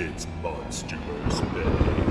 It's MonsterVerse, baby.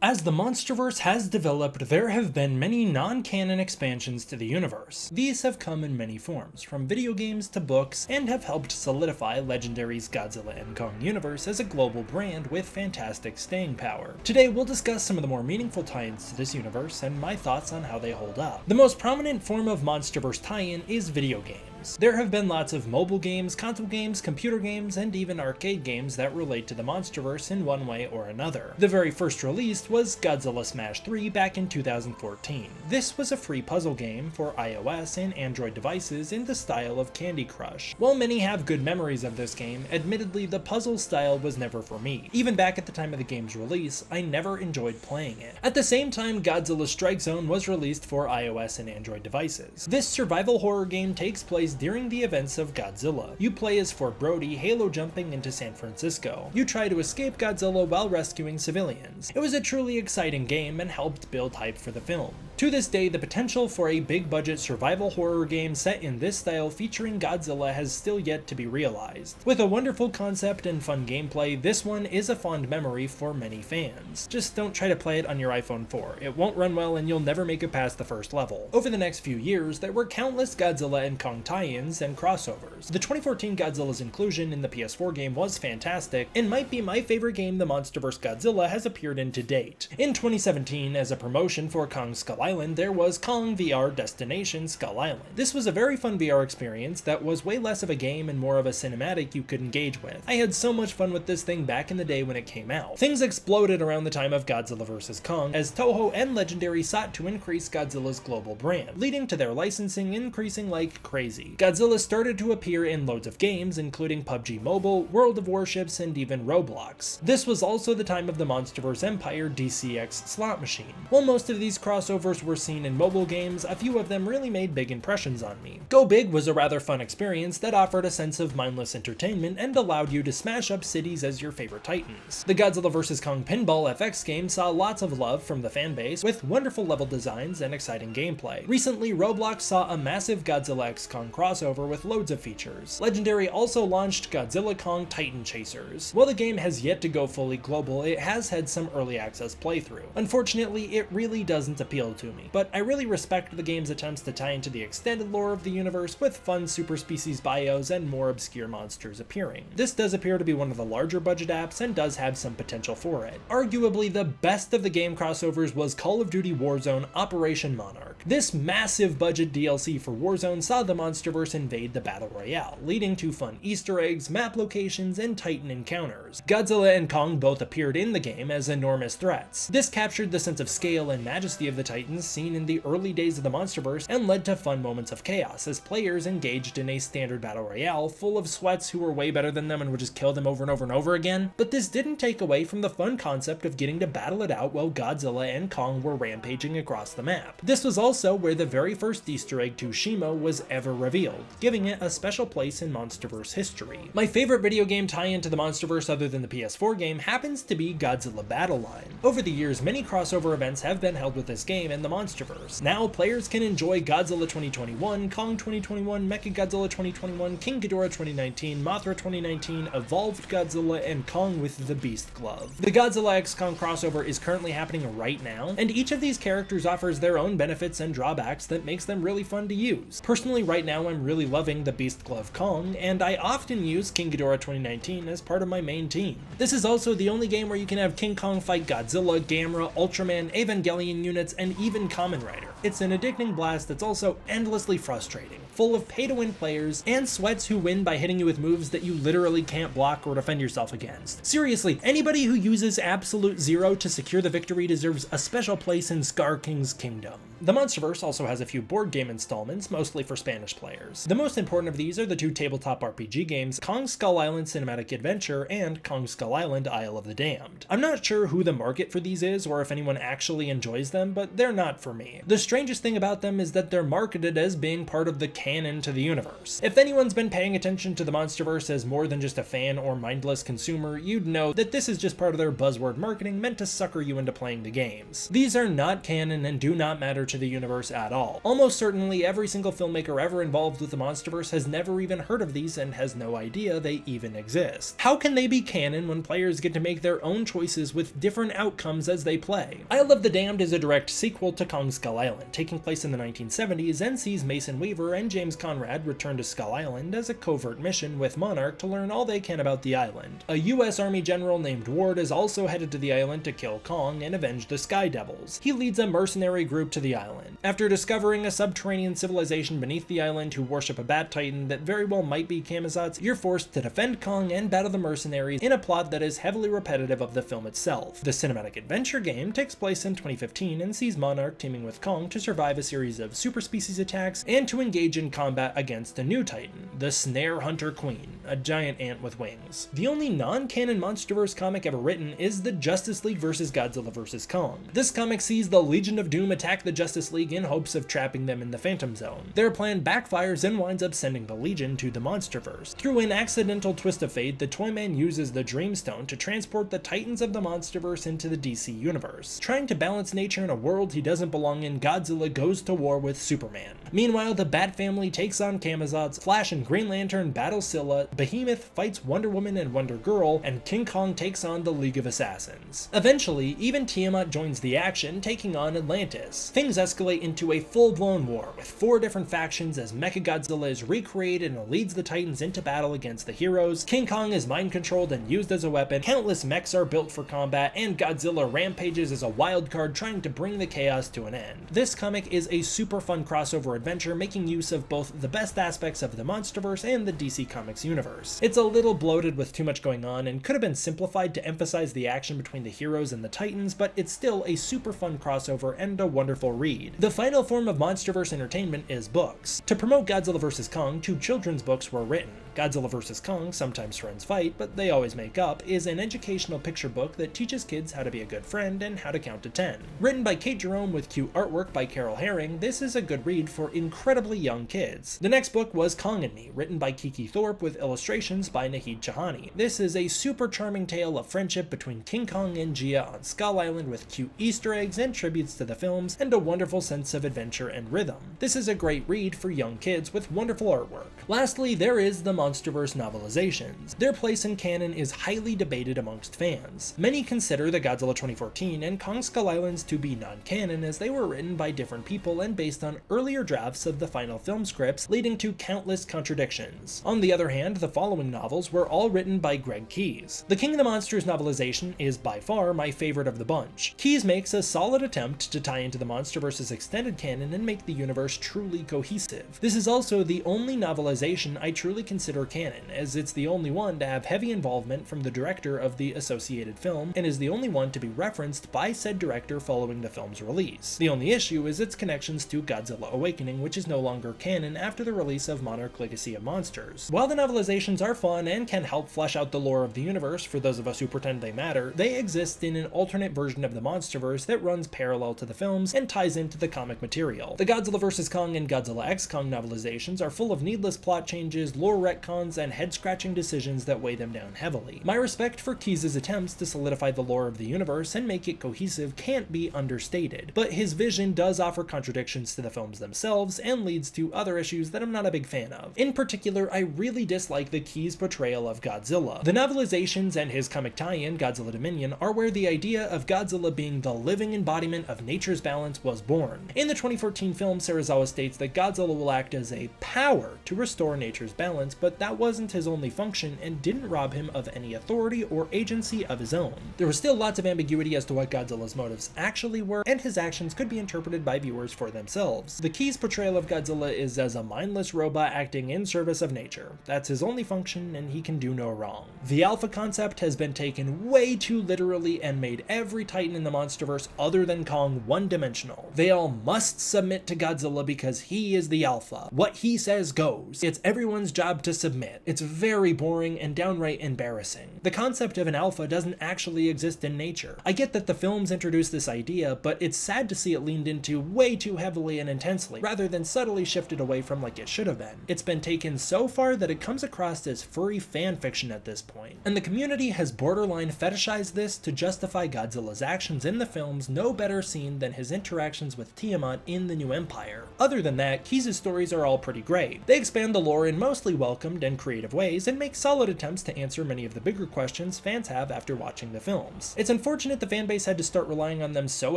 As the MonsterVerse has developed, there have been many non-canon expansions to the universe. These have come in many forms, from video games to books, and have helped solidify Legendary's Godzilla and Kong universe as a global brand with fantastic staying power. Today we'll discuss some of the more meaningful tie-ins to this universe and my thoughts on how they hold up. The most prominent form of MonsterVerse tie-in is video games. There have been lots of mobile games, console games, computer games, and even arcade games that relate to the MonsterVerse in one way or another. The very first released was Godzilla Smash 3 back in 2014. This was a free puzzle game for iOS and Android devices in the style of Candy Crush. While many have good memories of this game, admittedly the puzzle style was never for me. Even back at the time of the game's release, I never enjoyed playing it. At the same time, Godzilla Strike Zone was released for iOS and Android devices. This survival horror game takes place during the events of Godzilla. You play as Fort Brody, halo jumping into San Francisco. You try to escape Godzilla while rescuing civilians. It was a truly exciting game and helped build hype for the film. To this day, the potential for a big-budget survival horror game set in this style featuring Godzilla has still yet to be realized. With a wonderful concept and fun gameplay, this one is a fond memory for many fans. Just don't try to play it on your iPhone 4. It won't run well and you'll never make it past the first level. Over the next few years, there were countless Godzilla and Kong tie-ins and crossovers. The 2014 Godzilla's inclusion in the PS4 game was fantastic and might be my favorite game the MonsterVerse Godzilla has appeared in to date. In 2017, as a promotion for Kong Skull Island, there was Kong VR Destination Skull Island. This was a very fun VR experience that was way less of a game and more of a cinematic you could engage with. I had so much fun with this thing back in the day when it came out. Things exploded around the time of Godzilla vs. Kong as Toho and Legendary sought to increase Godzilla's global brand, leading to their licensing increasing like crazy. Godzilla started to appear in loads of games, including PUBG Mobile, World of Warships, and even Roblox. This was also the time of the MonsterVerse Empire DCX slot machine. While most of these crossovers were seen in mobile games, a few of them really made big impressions on me. Go Big was a rather fun experience that offered a sense of mindless entertainment and allowed you to smash up cities as your favorite titans. The Godzilla vs. Kong Pinball FX game saw lots of love from the fanbase, with wonderful level designs and exciting gameplay. Recently, Roblox saw a massive Godzilla x Kong crossover with loads of features. Legendary also launched Godzilla Kong Titan Chasers. While the game has yet to go fully global, it has had some early access playthrough. Unfortunately, it really doesn't appeal to me, but I really respect the game's attempts to tie into the extended lore of the universe with fun super species bios and more obscure monsters appearing. This does appear to be one of the larger budget apps and does have some potential for it. Arguably, the best of the game crossovers was Call of Duty Warzone Operation Monarch. This massive budget DLC for Warzone saw the MonsterVerse invade the Battle Royale, leading to fun Easter eggs, map locations, and Titan encounters. Godzilla and Kong both appeared in the game as enormous threats. This captured the sense of scale and majesty of the Titans seen in the early days of the MonsterVerse and led to fun moments of chaos as players engaged in a standard Battle Royale full of sweats who were way better than them and would just kill them over and over and over again. But this didn't take away from the fun concept of getting to battle it out while Godzilla and Kong were rampaging across the map. This was also where the very first Easter egg to Shimo was ever revealed, giving it a special place in MonsterVerse history. My favorite video game tie-in to the MonsterVerse other than the PS4 game happens to be Godzilla Battle Line. Over the years, many crossover events have been held with this game and the MonsterVerse. Now, players can enjoy Godzilla 2021, Kong 2021, Mechagodzilla 2021, King Ghidorah 2019, Mothra 2019, Evolved Godzilla, and Kong with the Beast Glove. The Godzilla x Kong crossover is currently happening right now, and each of these characters offers their own benefits and drawbacks that makes them really fun to use. Personally, right now I'm really loving the Beast Glove Kong, and I often use King Ghidorah 2019 as part of my main team. This is also the only game where you can have King Kong fight Godzilla, Gamera, Ultraman, Evangelion units, and even Kamen Rider. It's an addicting blast that's also endlessly frustrating, full of pay-to-win players, and sweats who win by hitting you with moves that you literally can't block or defend yourself against. Seriously, anybody who uses Absolute Zero to secure the victory deserves a special place in Scar King's kingdom. The MonsterVerse also has a few board game installments, mostly for Spanish players. The most important of these are the two tabletop RPG games, Kong Skull Island Cinematic Adventure and Kong Skull Island Isle of the Damned. I'm not sure who the market for these is or if anyone actually enjoys them, but they're not for me. The strangest thing about them is that they're marketed as being part of the canon to the universe. If anyone's been paying attention to the MonsterVerse as more than just a fan or mindless consumer, you'd know that this is just part of their buzzword marketing meant to sucker you into playing the games. These are not canon and do not matter to the universe at all. Almost certainly every single filmmaker ever involved with the MonsterVerse has never even heard of these and has no idea they even exist. How can they be canon when players get to make their own choices with different outcomes as they play? Isle of the Damned is a direct sequel to Kong Skull Island, taking place in the 1970s and sees Mason Weaver and James Conrad return to Skull Island as a covert mission with Monarch to learn all they can about the island. A US Army general named Ward is also headed to the island to kill Kong and avenge the Sky Devils. He leads a mercenary group to the island. After discovering a subterranean civilization beneath the island who worship a bat titan that very well might be Camazotz, you're forced to defend Kong and battle the mercenaries in a plot that is heavily repetitive of the film itself. The cinematic adventure game takes place in 2015 and sees Monarch teaming with Kong to survive a series of super species attacks and to engage in combat against a new titan, the Snare Hunter Queen, a giant ant with wings. The only non-canon MonsterVerse comic ever written is the Justice League vs. Godzilla vs. Kong. This comic sees the Legion of Doom attack the Justice League in hopes of trapping them in the Phantom Zone. Their plan backfires and winds up sending the Legion to the MonsterVerse. Through an accidental twist of fate, the Toyman uses the Dreamstone to transport the Titans of the MonsterVerse into the DC universe. Trying to balance nature in a world he doesn't belong in, Godzilla goes to war with Superman. Meanwhile, the Bat family takes on Camazotz, Flash and Green Lantern battle Scylla, Behemoth fights Wonder Woman and Wonder Girl, and King Kong takes on the League of Assassins. Eventually, even Tiamat joins the action, taking on Atlantis. Things escalate into a full-blown war, with 4 different factions as Mechagodzilla is recreated and leads the Titans into battle against the heroes, King Kong is mind-controlled and used as a weapon, countless mechs are built for combat, and Godzilla rampages as a wild card trying to bring the chaos to an end. This comic is a super fun crossover adventure, making use of both the best aspects of the MonsterVerse and the DC Comics universe. It's a little bloated with too much going on and could have been simplified to emphasize the action between the heroes and the Titans, but it's still a super fun crossover and a wonderful read. The final form of MonsterVerse entertainment is books. To promote Godzilla vs. Kong, 2 children's books were written. Godzilla vs. Kong, Sometimes Friends Fight, but They Always Make Up, is an educational picture book that teaches kids how to be a good friend and how to count to 10. Written by Kate Jerome with cute artwork by Carol Herring, this is a good read for incredibly young kids. The next book was Kong and Me, written by Kiki Thorpe with illustrations by Nahid Chahani. This is a super charming tale of friendship between King Kong and Gia on Skull Island with cute Easter eggs and tributes to the films and a wonderful sense of adventure and rhythm. This is a great read for young kids with wonderful artwork. Lastly, there is the MonsterVerse novelizations. Their place in canon is highly debated amongst fans. Many consider the Godzilla 2014 and Kong Skull Islands to be non-canon as they were written by different people and based on earlier drafts of the final film scripts, leading to countless contradictions. On the other hand, the following novels were all written by Greg Keyes. The King of the Monsters novelization is by far my favorite of the bunch. Keyes makes a solid attempt to tie into the MonsterVerse's extended canon and make the universe truly cohesive. This is also the only novelization I truly consider canon, as it's the only one to have heavy involvement from the director of the associated film, and is the only one to be referenced by said director following the film's release. The only issue is its connections to Godzilla Awakening, which is no longer canon after the release of Monarch Legacy of Monsters. While the novelizations are fun and can help flesh out the lore of the universe for those of us who pretend they matter, they exist in an alternate version of the MonsterVerse that runs parallel to the films and ties into the comic material. The Godzilla vs. Kong and Godzilla x Kong novelizations are full of needless plot changes, lore retcons, and head-scratching decisions that weigh them down heavily. My respect for Keyes' attempts to solidify the lore of the universe and make it cohesive can't be understated, but his vision does offer contradictions to the films themselves and leads to other issues that I'm not a big fan of. In particular, I really dislike the Keyes portrayal of Godzilla. The novelizations and his comic tie-in, Godzilla Dominion, are where the idea of Godzilla being the living embodiment of nature's balance was born. In the 2014 film, Serizawa states that Godzilla will act as a power to restore nature's balance, but but that wasn't his only function and didn't rob him of any authority or agency of his own. There was still lots of ambiguity as to what Godzilla's motives actually were, and his actions could be interpreted by viewers for themselves. The Key's portrayal of Godzilla is as a mindless robot acting in service of nature. That's his only function, and he can do no wrong. The Alpha concept has been taken way too literally and made every titan in the MonsterVerse other than Kong one-dimensional. They all must submit to Godzilla because he is the Alpha. What he says goes. It's everyone's job to submit. It's very boring and downright embarrassing. The concept of an Alpha doesn't actually exist in nature. I get that the films introduced this idea, but it's sad to see it leaned into way too heavily and intensely, rather than subtly shifted away from like it should have been. It's been taken so far that it comes across as furry fanfiction at this point, and the community has borderline fetishized this to justify Godzilla's actions in the films, no better seen than his interactions with Tiamat in The New Empire. Other than that, Keyes' stories are all pretty great. They expand the lore in mostly welcomed and creative ways, and make solid attempts to answer many of the bigger questions fans have after watching the films. It's unfortunate the fanbase had to start relying on them so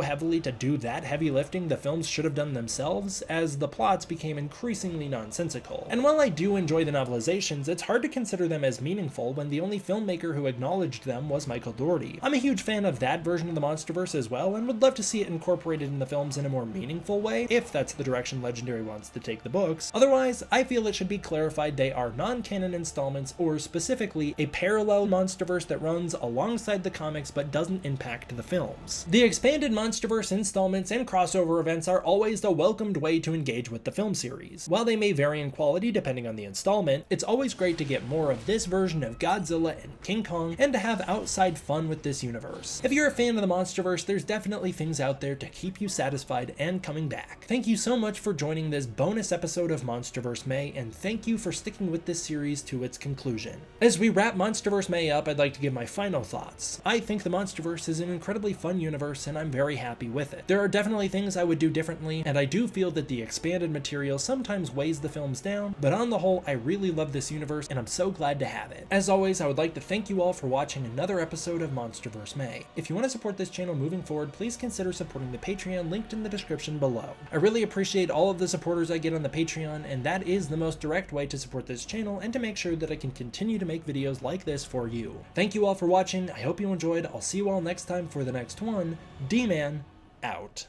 heavily to do that heavy lifting the films should have done themselves, as the plots became increasingly nonsensical. And while I do enjoy the novelizations, it's hard to consider them as meaningful when the only filmmaker who acknowledged them was Michael Dougherty. I'm a huge fan of that version of the MonsterVerse as well, and would love to see it incorporated in the films in a more meaningful way, if that's the direction Legendary wants to take the books. Otherwise, I feel it should be clarified they are non-canon installments, or specifically a parallel MonsterVerse that runs alongside the comics but doesn't impact the films. The expanded MonsterVerse installments and crossover events are always a welcomed way to engage with the film series. While they may vary in quality depending on the installment, it's always great to get more of this version of Godzilla and King Kong, and to have outside fun with this universe. If you're a fan of the MonsterVerse, there's definitely things out there to keep you satisfied and coming back. Thank you so much for joining this bonus episode of MonsterVerse May, and thank you for sticking with this series to its conclusion. As we wrap MonsterVerse May up, I'd like to give my final thoughts. I think the MonsterVerse is an incredibly fun universe, and I'm very happy with it. There are definitely things I would do differently, and I do feel that the expanded material sometimes weighs the films down, but on the whole, I really love this universe, and I'm so glad to have it. As always, I would like to thank you all for watching another episode of MonsterVerse May. If you want to support this channel moving forward, please consider supporting the Patreon linked in the description below. I really appreciate all of the supporters I get on the Patreon, and that is the most direct way to support this channel and to make sure that I can continue to make videos like this for you. Thank you all for watching, I hope you enjoyed, I'll see you all next time for the next one. D-Man, out.